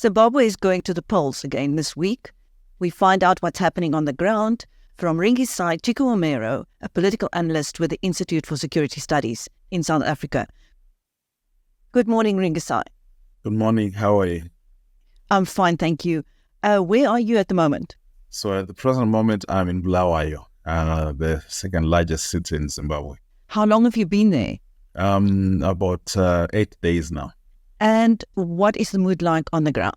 Zimbabwe is going to the polls again this week. We find out what's happening on the ground from Ringisai Chikohomero, a political analyst with the Institute for Security Studies in South Africa. Good morning, Ringisai. Good morning. How are you? I'm fine, thank you. Where are you at the moment? So at the present moment, I'm in Bulawayo, the second largest city in Zimbabwe. How long have you been there? About 8 days now. And what is the mood like on the ground?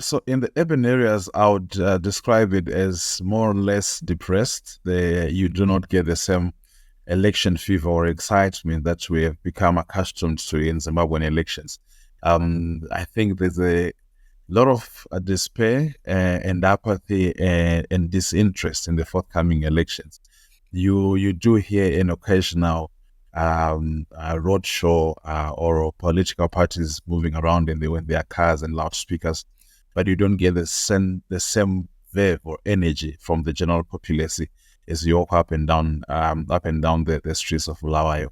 So in the urban areas, I would describe it as more or less depressed. You do not get the same election fever or excitement that we have become accustomed to in Zimbabwean elections. I think there's a lot of despair and apathy and disinterest in the forthcoming elections. You do hear an occasional roadshow or political parties moving around in their cars and loudspeakers, but you don't get the same verve or energy from the general populace as you walk up and down the streets of Bulawayo.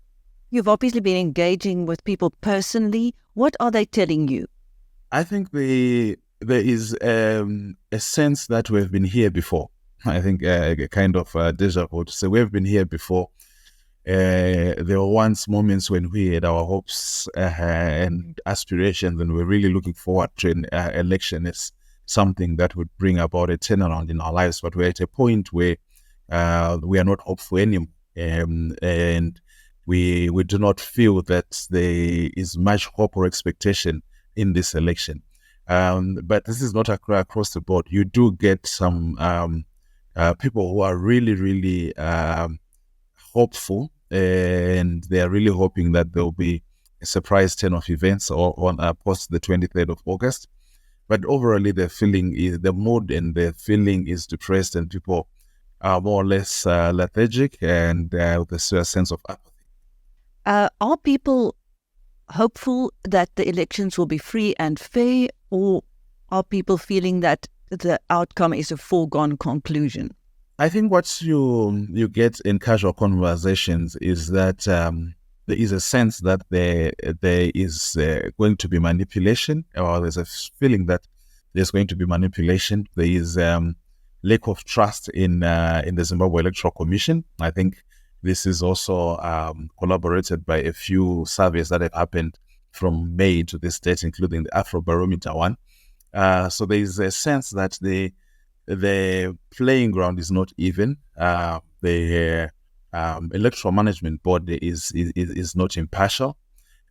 You've obviously been engaging with people personally. What are they telling you? I think there is a sense that we've been here before. I think a kind of deja vu to say we've been here before. There were once moments when we had our hopes and aspirations, and we're really looking forward to an election as something that would bring about a turnaround in our lives. But we're at a point where we are not hopeful anymore, and we do not feel that there is much hope or expectation in this election. But this is not across the board. You do get some people who are really, really hopeful, and they are really hoping that there will be a surprise turn of events on post the 23rd of August. But overall, the mood and the feeling is depressed, and people are more or less lethargic and with a sense of apathy. Are people hopeful that the elections will be free and fair, or are people feeling that the outcome is a foregone conclusion? I think what you get in casual conversations is that there is a sense that there is going to be manipulation, or there's a feeling that there's going to be manipulation. There is lack of trust in the Zimbabwe Electoral Commission. I think this is also collaborated by a few surveys that have happened from May to this date, including the Afrobarometer one. So there is a sense that the playing ground is not even. The electoral management board is not impartial.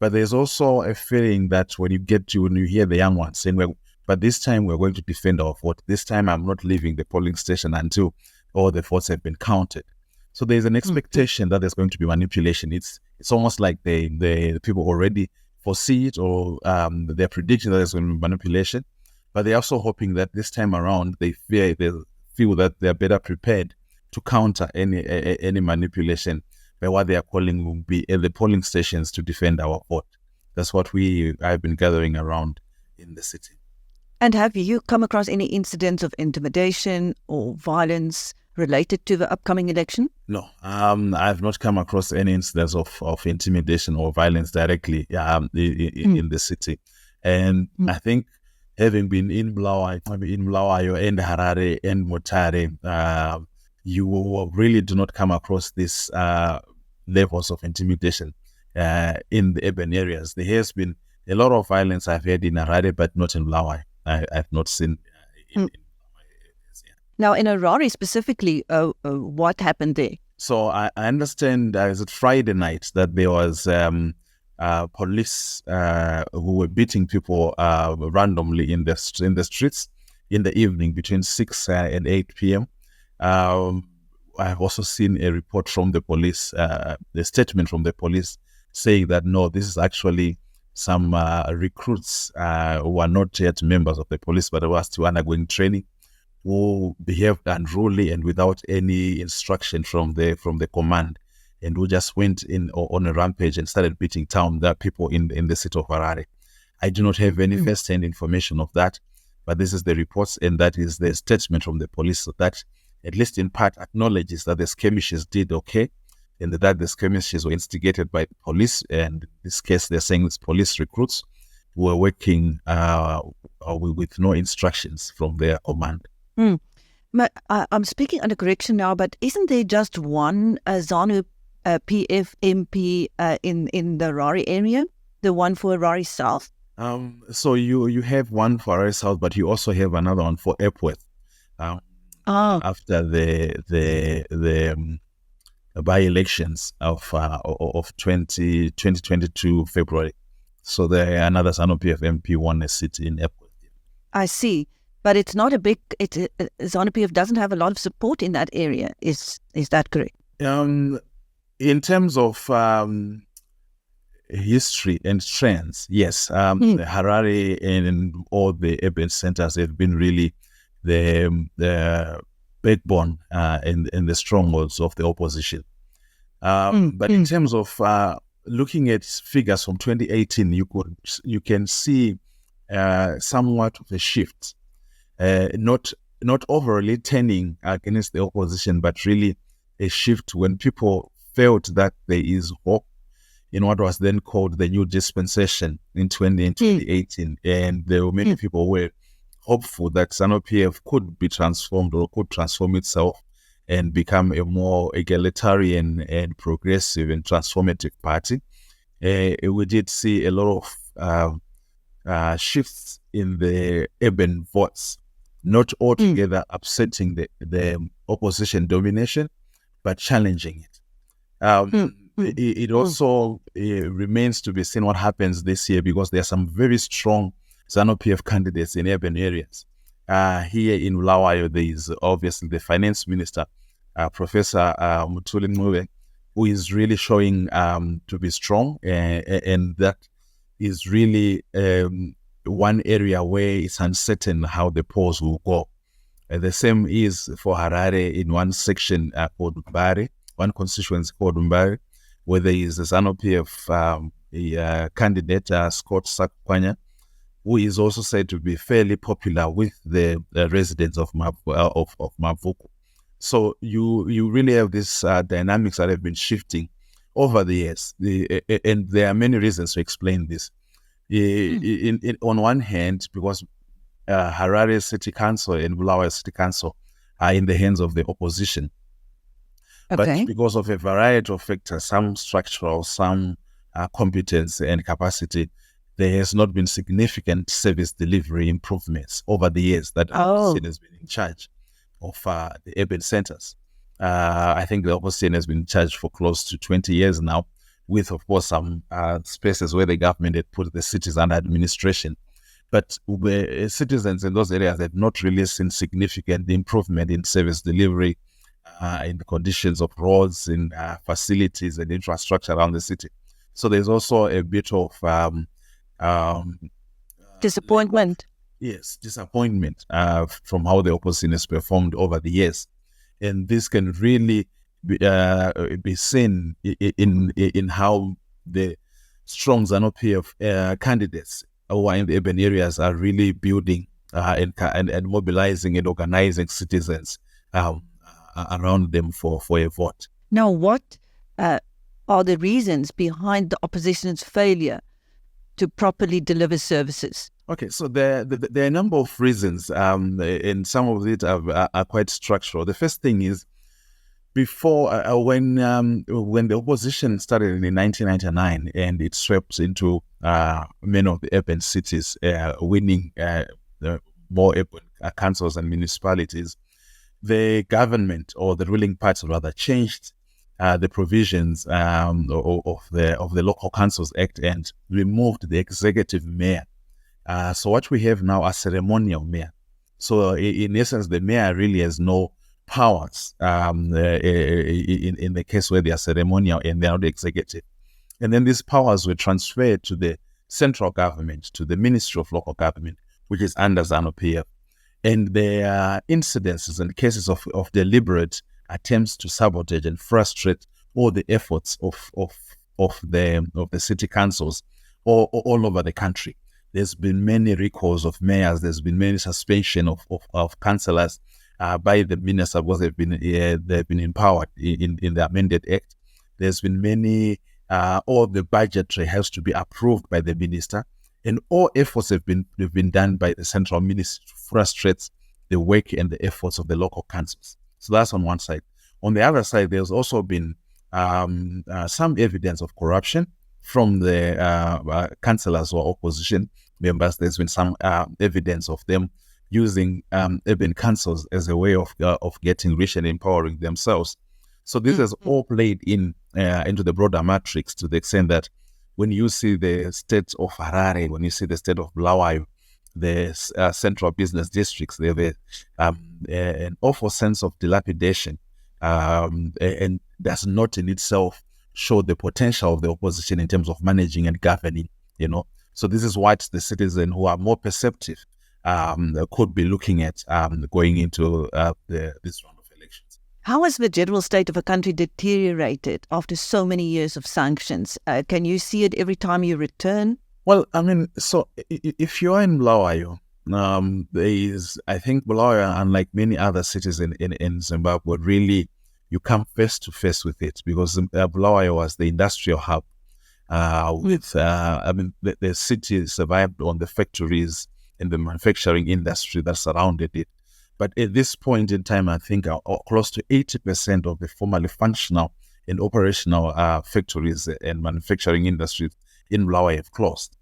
But there's also a feeling that when you hear the young ones saying, well, but this time we're going to defend our vote. This time I'm not leaving the polling station until all the votes have been counted. So there's an expectation that there's going to be manipulation. It's almost like the people already foresee it, or they're predicting that there's going to be manipulation. But they're also hoping that this time around they feel that they're better prepared to counter any manipulation by what they are calling will be at the polling stations to defend our vote. That's what I've been gathering around in the city. And have you come across any incidents of intimidation or violence related to the upcoming election? No, I've not come across any incidents of intimidation or violence directly in the city. And I think having been in Bulawayo and Harare and Mutare, you really do not come across these levels of intimidation in the urban areas. There has been a lot of violence I've heard in Harare, but not in Bulawayo. I've not seen in Bulawayo areas. Yeah. Now, in Harare specifically, what happened there? So I understand is it Friday night that there was police who were beating people randomly in the streets in the evening between 6 and 8 p.m. I've also seen a report from the police, a statement from the police saying that no, this is actually some recruits who are not yet members of the police, but who are still undergoing training, who behaved unruly and without any instruction from the command, and who just went in on a rampage and started beating down the people in the city of Harare. I do not have any first-hand information of that, but this is the reports, and that is the statement from the police, so that at least in part acknowledges that the skirmishes did okay, and that the skirmishes were instigated by the police, and in this case they're saying it's police recruits, were working with no instructions from their command. I'm speaking under correction now, but isn't there just one Zanu-PF MP in the Harare area, the one for Harare South? So you have one for Harare South, but you also have another one for Epworth. After the by-elections of 2022 February. So there another Zanu-PF MP won a seat in Epworth. I see. But it's not a big, Zanu-PF doesn't have a lot of support in that area. Is that correct? In terms of history and trends, yes. Harare and all the urban centers have been really the backbone in the strongholds of the opposition. But in terms of looking at figures from 2018, you can see somewhat of a shift, not overly turning against the opposition, but really a shift when people felt that there is hope in what was then called the new dispensation in 2018, and there were many people who were hopeful that Zanu-PF could be transformed or could transform itself and become a more egalitarian and progressive and transformative party. We did see a lot of shifts in the urban votes, not altogether upsetting the opposition domination, but challenging it. It also remains to be seen what happens this year, because there are some very strong Zanu-PF candidates in urban areas. Here in Bulawayo, there is obviously the finance minister, Professor Mutuli, who is really showing to be strong, and that is really one area where it's uncertain how the polls will go. The same is for Harare in one section called Mbare, one constituency called Mbare, where there is a Zanu-PF candidate, Scott Sakwanya, who is also said to be fairly popular with the residents of Mavuku. So you really have these dynamics that have been shifting over the years, and there are many reasons to explain this. On one hand, because Harare City Council and Bulawayo City Council are in the hands of the opposition. Okay. But because of a variety of factors, some structural, some competence and capacity, there has not been significant service delivery improvements over the years that the opposition has been in charge of the urban centers. I think the opposition has been in charge for close to 20 years now, with, of course, some spaces where the government had put the cities under administration. But the citizens in those areas have not really seen significant improvement in service delivery, in the conditions of roads, in facilities and infrastructure around the city. So there's also a bit of disappointment. Yes, disappointment from how the opposition has performed over the years. And this can really be seen in how the strong Zanu-PF candidates who are in the urban areas are really building and mobilizing and organizing citizens around them for a vote. Now, what are the reasons behind the opposition's failure to properly deliver services? Okay, so there are a number of reasons, and some of it are quite structural. The first thing is, before when the opposition started in 1999 and it swept into many of the urban cities, winning more urban councils and municipalities, the government, or the ruling party rather, changed the provisions of the Local Councils Act and removed the executive mayor. So what we have now are ceremonial mayor. So in essence, the mayor really has no powers in the case where they are ceremonial and they are not executive. And then these powers were transferred to the central government, to the Ministry of Local Government, which is under Zanu-PF. And there are incidences and cases of deliberate attempts to sabotage and frustrate all the efforts of the city councils all over the country. There's been many recalls of mayors. There's been many suspension of councillors by the minister because they've been empowered in the amended act. There's been many. All the budgetary has to be approved by the minister, And all efforts have been done by the central ministry to frustrate the work and the efforts of the local councils. So that's on one side. On the other side, there's also been some evidence of corruption from the councillors or opposition members. There's been some evidence of them using urban councils as a way of getting rich and empowering themselves. So this has all played into the broader matrix, to the extent that when you see the state of Harare, when you see the state of Bulawayo, the central business districts, they have an awful sense of dilapidation, and does not in itself show the potential of the opposition in terms of managing and governing, So this is what the citizens who are more perceptive could be looking at going into this round of elections. How has the general state of a country deteriorated after so many years of sanctions? Can you see it every time you return? Well, I mean, so if you're in Bulawayo, I think Bulawayo, unlike many other cities in Zimbabwe, really, you come face to face with it, because Bulawayo was the industrial hub. The city survived on the factories and the manufacturing industry that surrounded it. But at this point in time, I think close to 80% of the formerly functional and operational factories and manufacturing industries in Bulawayo have closed.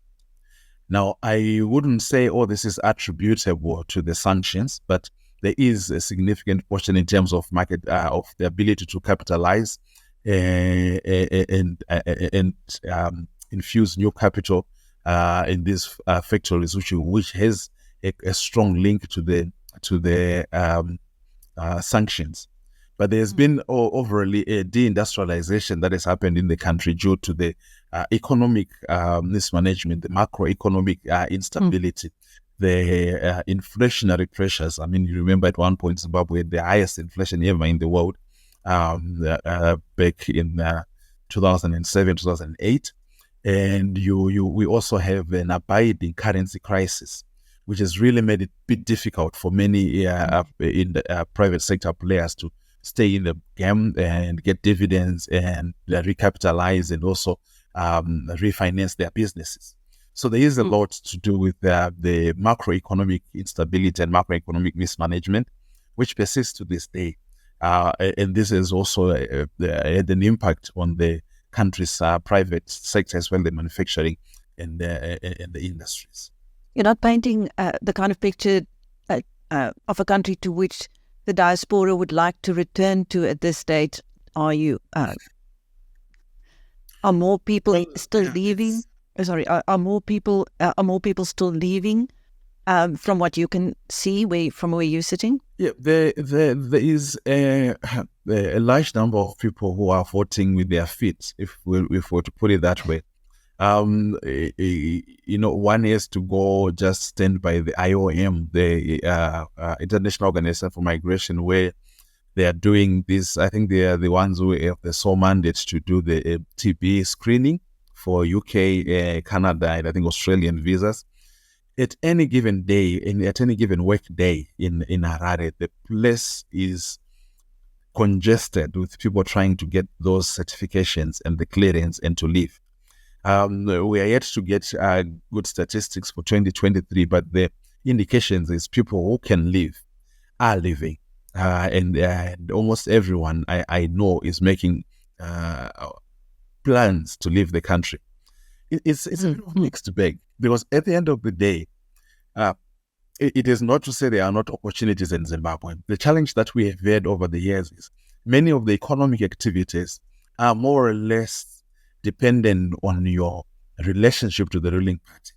Now, I wouldn't say, this is attributable to the sanctions, but there is a significant portion in terms of market, of the ability to capitalize and infuse new capital in these factories, which has a strong link to the sanctions. But there's been overall a deindustrialization that has happened in the country due to the economic mismanagement, the macroeconomic instability, the inflationary pressures. I mean, you remember at one point Zimbabwe had the highest inflation ever in the world back in 2007, 2008. And we also have an abiding currency crisis, which has really made it a bit difficult for many in the private sector players to stay in the game and get dividends and recapitalize and also refinance their businesses. So there is a lot to do with the macroeconomic instability and macroeconomic mismanagement, which persists to this day. And this has also had an impact on the country's private sector as well, the manufacturing and the industries. You're not painting the kind of picture of a country to which the diaspora would like to return to at this stage, are you? Are more people still leaving? Are more people still leaving? From what you can see, from where you're sitting? Yeah, there is a large number of people who are voting with their feet, if we were to put it that way. One has to go just stand by the IOM, the International Organization for Migration, where they are doing this. I think they are the ones who have the sole mandate to do the TB screening for UK, Canada, and I think Australian visas. At any given day, at any given work day in Harare, the place is congested with people trying to get those certifications and the clearance and to leave. We are yet to get good statistics for 2023, but the indications is people who can leave are leaving. And almost everyone I know is making plans to leave the country. It's a mixed bag, because at the end of the day, it is not to say there are not opportunities in Zimbabwe. The challenge that we have had over the years is many of the economic activities are more or less dependent on your relationship to the ruling party.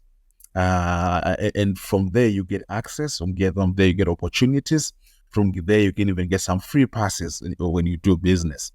And from there you get access, from there you get opportunities, from there you can even get some free passes when you do business.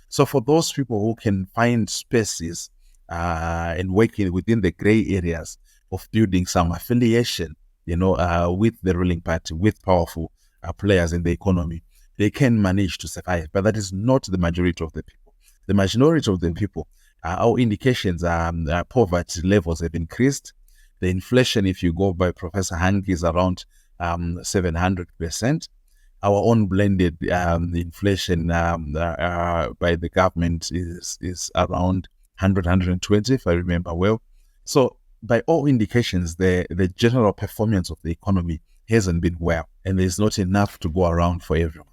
So for those people who can find spaces and working within the gray areas of building some affiliation, with the ruling party, with powerful players in the economy, they can manage to survive. But that is not the majority of the people. The majority of the people, our indications are poverty levels have increased. The inflation, if you go by Professor Hanke, is around 700%. Our own blended inflation by the government is around 100, 120, if I remember well. So by all indications, the general performance of the economy hasn't been well, and there's not enough to go around for everyone.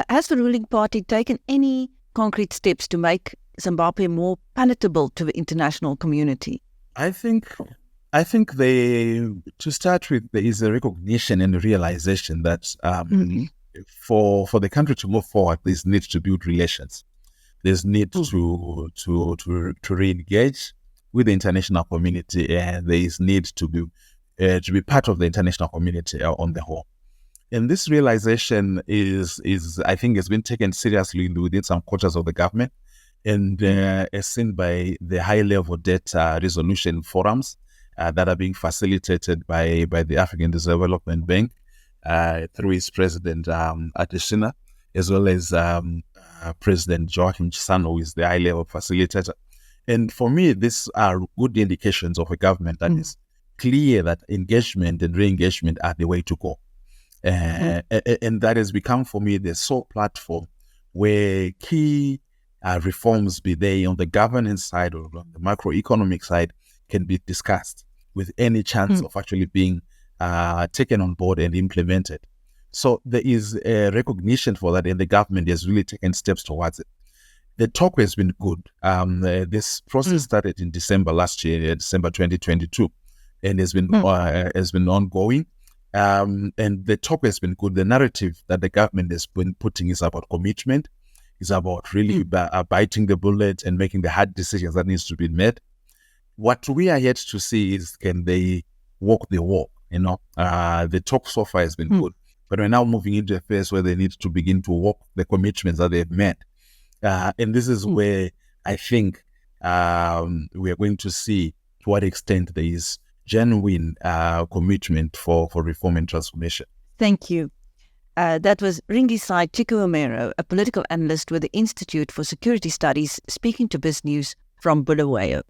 Has the ruling party taken any concrete steps to make Zimbabwe more palatable to the international community? I think to start with, there is a recognition and a realization that for the country to move forward, there's need to build relations. There's need to re-engage with the international community, and there is need to be part of the international community on the whole. And this realization is I think has been taken seriously within some quarters of the government, and as seen by the high-level debt resolution forums that are being facilitated by the African Development Bank through its president Adesina, as well as President Joachim Chissano, who is the high-level facilitator. And for me, these are good indications of a government that is clear that engagement and re-engagement are the way to go. And that has become, for me, the sole platform where key reforms, be they on the governance side or on the macroeconomic side, can be discussed with any chance of actually being taken on board and implemented. So there is a recognition for that, and the government has really taken steps towards it. The talk has been good. This process started in December last year, December 2022, and has been ongoing. And the talk has been good. The narrative that the government has been putting is about commitment, is about really biting the bullet and making the hard decisions that needs to be made. What we are yet to see is, can they walk the walk? The talk so far has been good, but we're now moving into a phase where they need to begin to walk the commitments that they've made. And this is where I think we are going to see to what extent there is genuine commitment for reform and transformation. Thank you. That was Ringisai Chikohomero, a political analyst with the Institute for Security Studies, speaking to BizNews from Bulawayo.